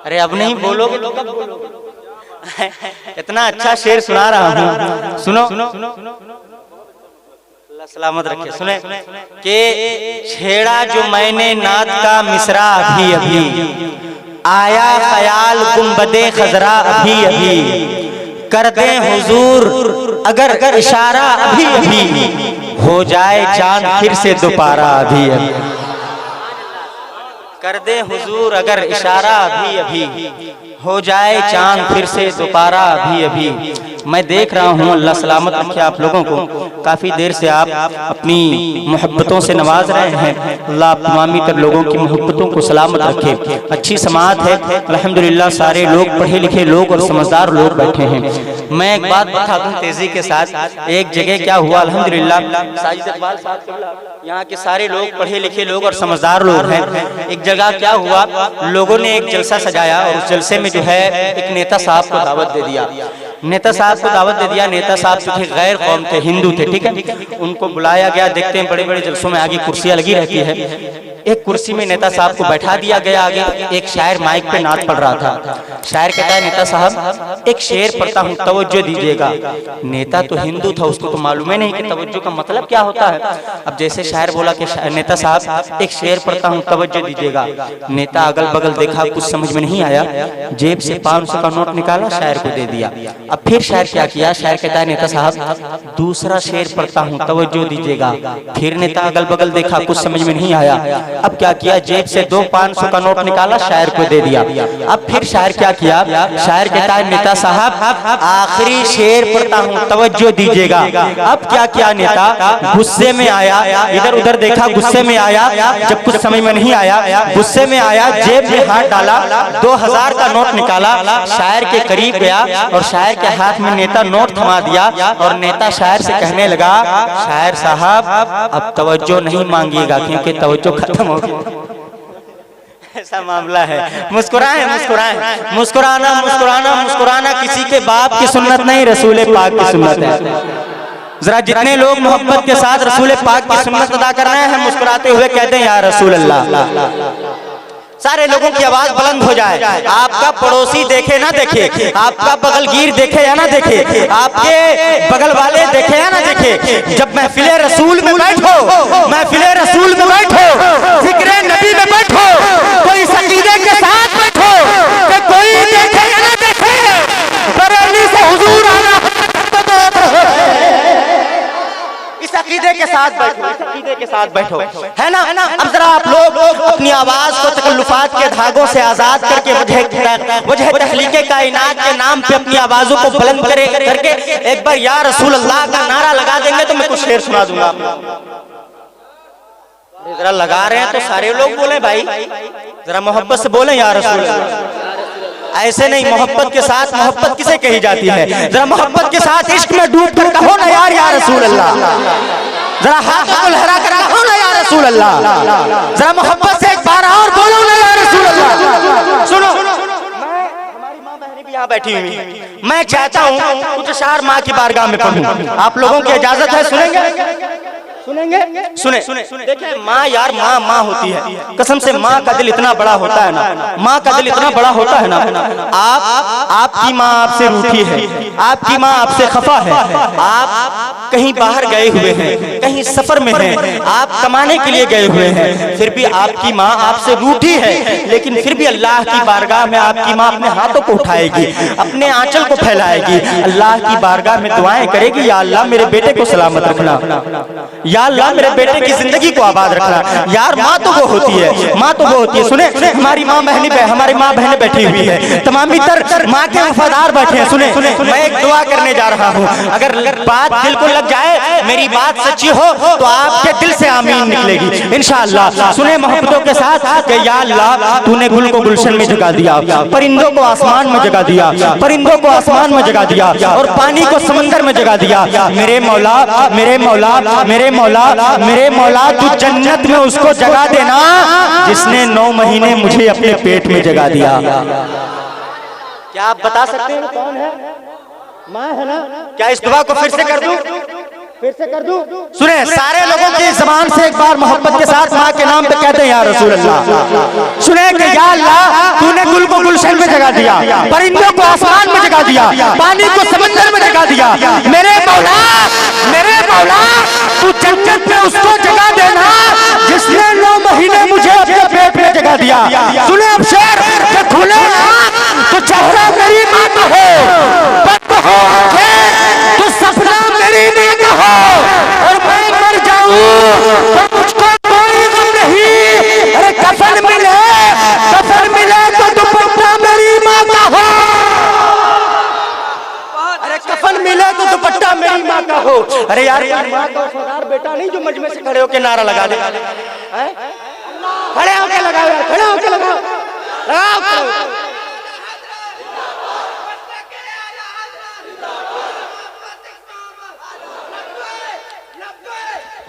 अरे अब नहीं बोलोगे तो कब बोलोगे? इतना अच्छा शेर सुना रहा हूँ, सुनो। अल्लाह सलामत रखे। सुने कि छेड़ा जो मैंने नात का मिसरा अभी अभी, आया ख्याल गुंबदे खजरा अभी अभी, कर दे हुजूर अगर इशारा अभी अभी, हो जाए चांद फिर से दोबारा अभी अभी। कर दे हुजूर अगर इशारा अभी अभी, हो जाए चांद फिर से दोबारा अभी अभी। मैं देख रहा हूँ, अल्लाह सलामत रखे आप लोगों को, काफ़ी देर से आप अपनी मोहब्बतों से नवाज रहे हैं। अल्लाह तमामी तर लोगों की मोहब्बतों को सलामत रखे। अच्छी समात है अल्हम्दुलिल्लाह, सारे लोग पढ़े लिखे लोग और समझदार लोग बैठे हैं। मैं एक बात बता दूं तेजी के साथ, एक जगह क्या हुआ अल्हम्दुलिल्लाह, साजिद इकबाल साहब यहाँ के सारे लोग पढ़े लिखे लोग और समझदार लोग हैं। एक जगह क्या हुआ, लोगों ने एक जलसा सजाया और उस जलसे में जो है एक नेता साहब को दावत दे दिया। नेता साहब को दावत दे दिया। नेता साहब जो थे गैर कौम थे, हिंदू थे, ठीक है। उनको बुलाया गया। देखते हैं बड़े बड़े जलसों में आगे कुर्सियां लगी रहती है। एक कुर्सी में नेता साहब को बैठा दिया गया। आगे एक शायर माइक पे नात पढ़ रहा था। शायर कहता है, नेता साहब एक शेर पढ़ता हूँ, तवज्जो दीजिएगा। नेता तो हिंदू था, उसको तो मालूम ही नहीं कि तवज्जो का मतलब क्या होता है। अब जैसे शायर बोला कि नेता साहब एक शेर पढ़ता हूँ, तवज्जो दीजिएगा। नेता अगल बगल देखा, कुछ समझ में नहीं आया, जेब से 500 का नोट निकाला, शायर को दे दिया। अब फिर शायर क्या किया, शायर कहता है, नेता साहब दूसरा शेर पढ़ता हूँ, तवज्जो दीजिएगा। फिर नेता अगल बगल देखा, कुछ समझ में नहीं आया। अब क्या किया, जेब से 2 500 का नोट निकाला, शायर को दे दिया। अब फिर शायर क्या किया, शायर कहता है, नेता साहब आखिरी शेर पढ़ता हूँ, तवज्जो दीजिएगा। अब क्या किया, नेता गुस्से में आया, इधर उधर देखा, गुस्से में आया। जब कुछ समझ में नहीं आया, गुस्से में आया, जेब में हाथ डाला, 2000 का नोट निकाला, शायर के करीब गया और शायर के हाथ में नेता नोट थमा दिया। और नेता शायर से कहने लगा, शायर साहब अब तवज्जो नहीं मांगिएगा क्योंकि तवज्जो खत्म हो गई। ऐसा मामला है। मुस्कुराएं मुस्कुराएं, मुस्कुराना मुस्कुराना मुस्कुराना किसी के बाप की सुन्नत नहीं, रसूल पाक की सुन्नत है। जरा जितने लोग मोहब्बत के साथ रसूल पाक की सुन्नत अदा कर रहे हैं, मुस्कुराते हुए कहते हैं या रसूल अल्लाह। सारे लोगों की आवाज बुलंद हो जाए। आपका पड़ोसी देखे ना देखे, आपका बगलगीर देखे या ना देखे, आपके बगल वाले देखे या ना देखे, जब महफिले रसूल में बैठो, महफिले रसूल में बैठो, जिक्र नबी में बैठो, कोई इस अकीदे के साथ बैठो कि कोई देखे या ना देखे, बरेली से हुजूर आना, इस अकीदे के साथ बैठो, इस अकीदे के साथ बैठो, है ना। अब जरा आप लोग अपनी आवाज को तकल्लुफात के धागों से आजाद करके वजह तहलीके कायनात के नाम पे अपनी आवाजों को बुलंद करके एक बार या रसूल अल्लाह का नारा लगा देंगे तो मैं कुछ शेर सुना दूंगा। जरा लगा रहे हैं तो सारे लोग बोले भाई, जरा मोहब्बत से बोले या रसूल अल्लाह। ऐसे नहीं, मोहब्बत के साथ मोहब्बत किसे कही जाती है, जरा मोहब्बत के साथ इश्क में डूब कर कहो ना यार या रसूल अल्लाह। जरा हाथों को लहरा कर कहो ना या रसूल अल्लाह। जरा मोहब्बत से एक बार और बोलो ना या रसूल अल्लाह। सुनो, हमारी माँ बहनें भी यहाँ बैठी हुई, मैं चाहता हूँ कुछ अशआर माँ की बारगाह में पढ़ूं। आप लोगों की इजाजत है, सुनेंगे? सुनेंगे? सुने। देखिए माँ यार, माँ माँ होती है, कसम से माँ का दिल इतना बड़ा होता है ना, माँ का दिल इतना बड़ा होता है ना। आपकी माँ आपसे रूठी है, आपकी माँ आपसे खफा है, आप कहीं बाहर गए हुए हैं, कहीं सफर में हैं, आप कमाने के लिए गए हुए हैं, फिर भी आपकी माँ आपसे रूठी है, लेकिन फिर भी अल्लाह की बारगाह में आपकी माँ अपने हाथों को उठाएगी, अपने आंचल को फैलाएगी, अल्लाह की बारगाह में दुआएं करेगी, या अल्लाह मेरे बेटे को सलामत रखना, या अल्लाह मेरे बेटे की जिंदगी को आबाद रखना। यार माँ तो वो होती है, माँ तो वो होती है। सुने, हमारी माँ बहनी हमारी माँ बहनें बैठी हुई है, तमामी तर माँ के वफादार बैठे हैं। सुने, मैं एक दुआ करने जा रहा हूँ, अगर बात दिल को लग जाए, मेरी बात सच्ची हो तो आपके दिल से आमीन निकलेगी इंशाअल्लाह। सुने मोहब्बतों के साथ कि या अल्लाह तूने गुल को गुलशन में जगा दिया, परिंदों को आसमान में जगा दिया, परिंदों को आसमान में जगा दिया, और पानी को समंदर में जगा दिया। मेरे मौला, मेरे मौला, मेरे मौला, मेरे मौला, तू जन्नत में उसको जगा देना जिसने 9 महीने मुझे अपने पेट में जगा दिया। क्या आप बता सकते हैं कौन है? माँ है ना? क्या इस दुआ को फिर से कर दूं? फिर से कर दूं? सुने, सारे लोगों की जबान से एक बार मोहब्बत के साथ माँ के नाम पे कहते हैं या रसूल अल्लाह। सुने कि या अल्लाह, तूने गुल को गुलशन में जगा दिया, परिंदों को आसमान में जगा दिया, पानी को समंदर में जगा दिया। मेरे मौला तू जन्नत में उसको जगा देना जिसने 9 महीने मुझे अपने पेट में जगा दिया। सुने अब शेर के खुले तो चेहरा मेरी माँ का हो, बद हो तो सपना मेरी माँ का हो, और मैं मर जाऊं तो मुझको कोई गम नहीं। अरे कफन मिले तो दुपट्टा मेरी माँ का हो, अरे कफन मिले तो दुपट्टा मेरी माँ का हो। अरे यार माँ का वफादार बेटा नहीं जो मजमे से खड़े होके नारा लगा दे, खड़े होके लगाओ यार, खड़े होके लगाओ, लगाओ।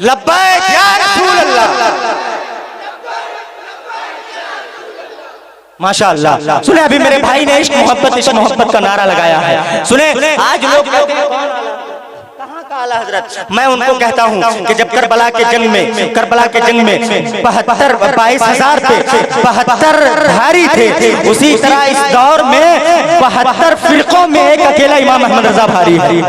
लब्बैक या रसूल अल्लाह। माशाअल्लाह। सुने, अभी मेरे भाई ने इश्क मोहब्बत का नारा लगाया है। सुने, आज लोग कहाँ का आला हजरत, मैं उनको कहता हूँ कि जब करबला के जंग में 22,000 थे, 72 धारी थे, उसी तरह इस दौर में 72 फिरकों में एक अकेला इमाम अहमद रजा भारी है।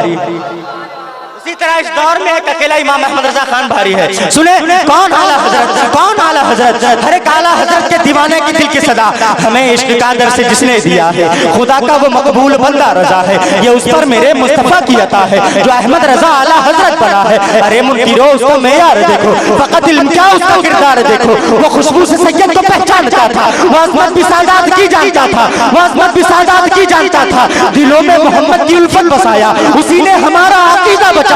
इसी तरह इस दौर में एक अकेला इमाम अहमद रजा खान भारी है। सुने, कौन आला हजरत, हर एक आला हजरत के दीवाने की दिल की सदा हमें इश्क का दर्स जिसने दिया है, खुदा का वो मकबूल बंदा रजा है, ये उस पर मेरे मुस्तफा की अता है जो अहमद रजा आला हजरत बना है। अरे मुनकिरो उसको मेयार देखो, फकत इल्म क्या उसका किरदार देखो, वो खुशबू से सैयद को पहचानता था, वो अज़मत भी सादात की जानता था, वो अज़मत भी सादात की जानता था। दिलों में मोहम्मद की उल्फत बसाया, उसी ने हमारा अकीदा बचाया।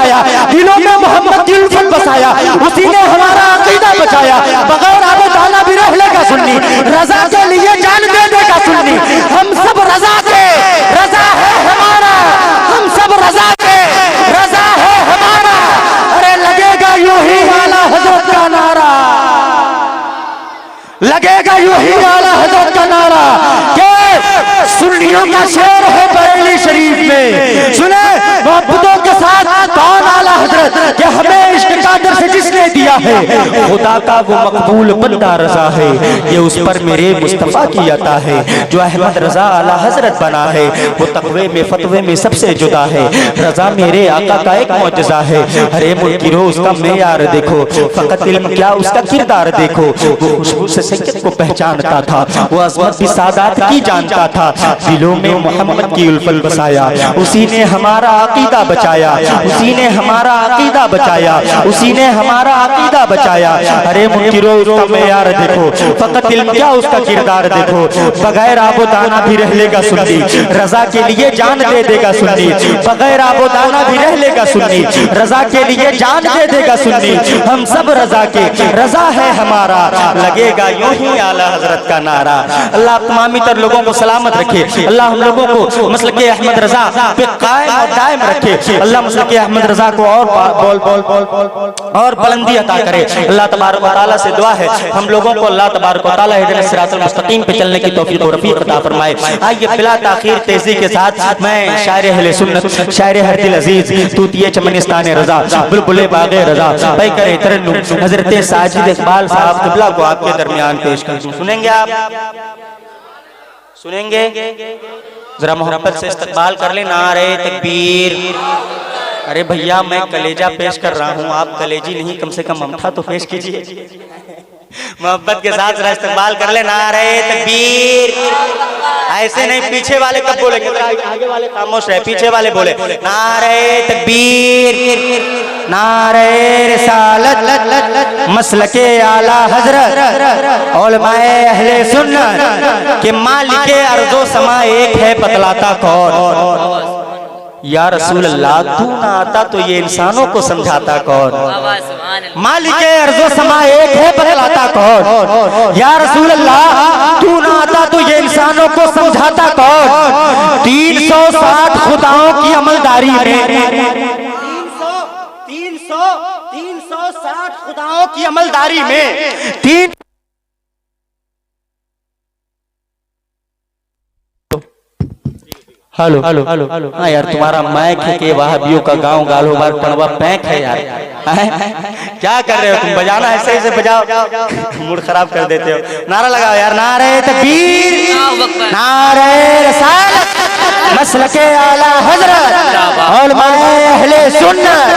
दिलों में मोहम्मद की उल्फत बसाया, उसी ने हमारा अकीदा बचाया। बगैर आबो दाना भी रह लेगा सुन्नी, रजा के लिए जान दे देगा सुन्नी। हम सब रजा के, रजा है हमारा, हम सब रजा के, रजा है हमारा। अरे लगेगा यूं ही आला हजरत का नारा, लगेगा यूं ही आला हजरत का नारा के सुन्नियों का शेर है बरेली शरीफ में। सुने, मोहब्बतों के साथ कौन आला हजरत कि हमें इश्क का दर्स जिसने दिया है, खुदा का वो मकबूल बंदा रजा है, ये उस पर मेरे मुस्तफा की अता है जो अहमद रजा आला हजरत बना है। वो तकवे में फतवे में सबसे जुदा है, रजा मेरे आका का एक मौजज़ा है। अरे मुनकिरो उसका मेयार देखो, फकत इल्म क्या उसका किरदार देखो, वो खुशबू से सैयद को पहचानता था, वो अज़मत भी सादात की जानता था। दिलों में मोहम्मद की उल्फत बसाया, उसी ने हमारा अकीदा बचाया, उसी ने हमारा अकीदा बचाया, उसी ने हमारा अकीदा बचाया। अरे मुनकिरो उसका मेयार देखो, फकत इल्म क्या उसका किरदार देखो, बगैर आबो दाना भी रह लेगा सुन्नी, रजा के लिए जान दे देगा सुन्नी, बगैर आबो दाना भी रह लेगा सुन्नी, रजा के लिए जान दे देगा सुन्नी। हम सब रजा के, रजा है हमारा, लगेगा यूं ही आला हजरत का नारा। अल्लाह तमामी तर लोगों को सलामत रखे, अल्लाह हम लोगों को मसलके अहमद रजा पे कायम और दायम रखे, अल्लाह मसलके अहमद रजा को और बुलंदी अता करे। अल्लाह तबारक व तआला से दुआ है हम लोगों को अल्लाह तबारक व तआला हिदायत सिरातुल मुस्तकीम पे चलने की तौफीक और रफीक अता फरमाए। आइए बिला ताखीर तेजी के साथ मैं शायर अहले सुन्नत, शायर हर दिल अजीज, तूतिए चमनिस्तान रजा, बुलबुले बागे रजा, पै करे तरन्नुम हजरत साजिद इकबाल साहब क़िबला को आपके दरमियान पेश कर दूं। सुनेंगे आप, सुनेंगे? जरा मोहब्बत से इस्तकबाल कर ले, नारे तकबीर। अरे भैया मैं कलेजा पेश कर रहा हूँ, आप कलेजी नहीं, कम से कम ममता तो पेश कीजिए। मोहब्बत के साथ जरा इस्तकबाल कर ले, नारे तकबीर। ऐसे नहीं, पीछे वाले कब बोलेंगे, आगे वाले खामोश रहे, पीछे वाले बोले नारे तकबीर, नारे रिसालत, मसलके आला हजरत, उलमाए अहले सुन्नत के मालिके अर्ज़ो समा एक है, बतलाता कौन? या रसूल अल्लाह, तू ना आता तो ये इंसानों को समझाता कौन? मालिके अर्ज़ो समा एक है, बतलाता कौन? या रसूल अल्लाह, तू ना आता तो ये इंसानों को समझाता कौन? 360 खुदाओं की अमलदारी में, 360 खुदाओं की अमलदारी में, हेलो हेलो हाँ यार, तुम्हारा माइक है के वहाबियों का गांव गालो बार टनवा पैंक है यार। क्या कर रहे हो तुम? बजाना ऐसे ऐसे बजाओ, मूड खराब कर देते हो। नारा लगाओ यार, नारे तकबीर, नारे रिसालत, मसलके आला हजरत, उलमाए अहले सुन्नत,